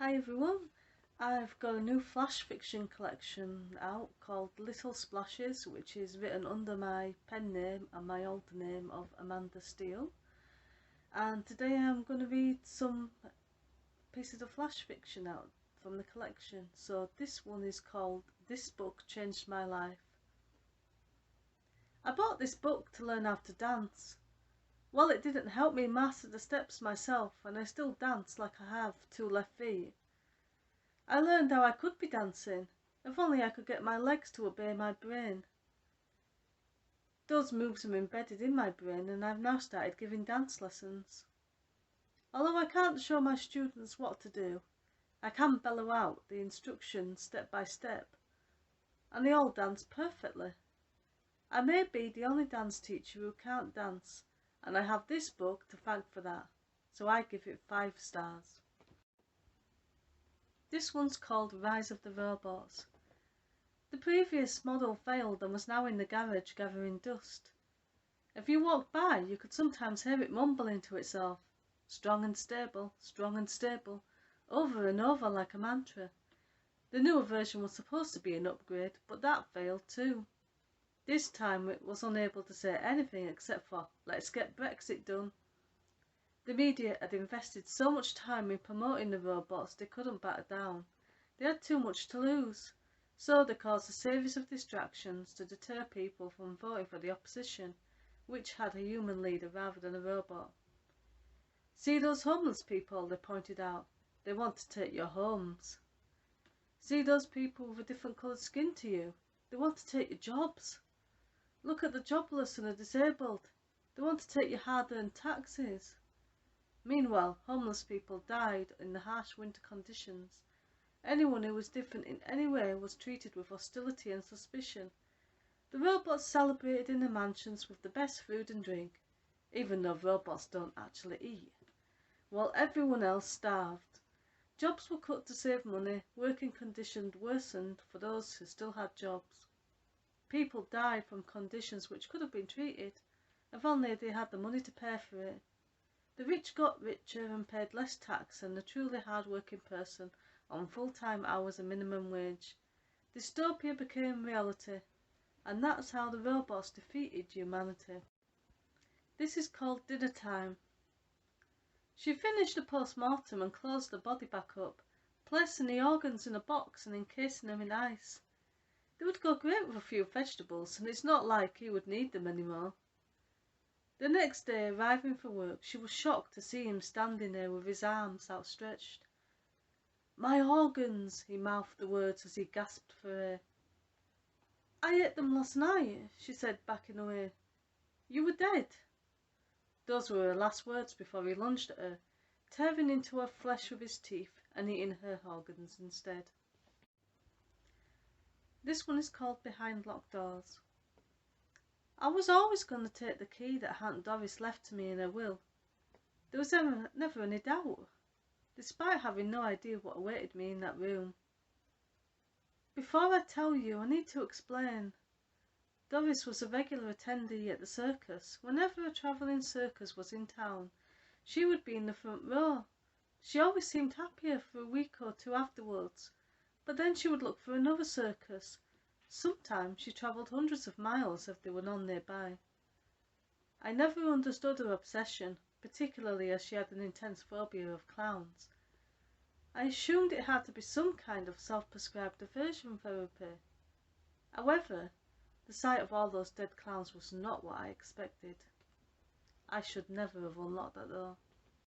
Hi everyone, I've got a new flash fiction collection out called Little Splashes, which is written under my pen name and my old name of Amanda Steele. And today I'm going to read some pieces of flash fiction out from the collection. So this one is called This Book Changed My Life. I bought this book to learn how to dance. Well, it didn't help me master the steps myself, and I still dance like I have two left feet. I learned how I could be dancing, if only I could get my legs to obey my brain. Those moves are embedded in my brain, and I've now started giving dance lessons. Although I can't show my students what to do, I can bellow out the instructions step by step, and they all dance perfectly. I may be the only dance teacher who can't dance, and I have this book to thank for that, so I give it 5 stars. This one's called Rise of the Robots. The previous model failed and was now in the garage gathering dust. If you walked by, you could sometimes hear it mumbling to itself, strong and stable, over and over like a mantra. The newer version was supposed to be an upgrade, but that failed too. This time it was unable to say anything except for, "Let's get Brexit done." The media had invested so much time in promoting the robots they couldn't back down. They had too much to lose, so they caused a series of distractions to deter people from voting for the opposition, which had a human leader rather than a robot. "See those homeless people," they pointed out. "They want to take your homes." "See those people with a different coloured skin to you. They want to take your jobs. Look at the jobless and the disabled. They want to take your hard-earned taxes." Meanwhile, homeless people died in the harsh winter conditions. Anyone who was different in any way was treated with hostility and suspicion. The robots celebrated in the mansions with the best food and drink, even though robots don't actually eat, while everyone else starved. Jobs were cut to save money, working conditions worsened for those who still had jobs. People died from conditions which could have been treated, if only they had the money to pay for it. The rich got richer and paid less tax than the truly hard-working person on full-time hours and minimum wage. Dystopia became reality, and that's how the robots defeated humanity. This is called Dinnertime. She finished the post-mortem and closed the body back up, placing the organs in a box and encasing them in ice. They would go great with a few vegetables, and it's not like he would need them anymore. The next day, arriving for work, she was shocked to see him standing there with his arms outstretched. "My organs," he mouthed the words as he gasped for air. "I ate them last night," she said, backing away. "You were dead." Those were her last words before he lunged at her, tearing into her flesh with his teeth and eating her organs instead. This one is called Behind Locked Doors. I was always going to take the key that Aunt Doris left to me in her will. There was never any doubt, despite having no idea what awaited me in that room. Before I tell you, I need to explain. Doris was a regular attendee at the circus. Whenever a travelling circus was in town, she would be in the front row. She always seemed happier for a week or two afterwards, but then she would look for another circus. Sometimes she travelled hundreds of miles if there were none nearby. I never understood her obsession, particularly as she had an intense phobia of clowns. I assumed it had to be some kind of self-prescribed aversion therapy. However, the sight of all those dead clowns was not what I expected. I should never have unlocked that door.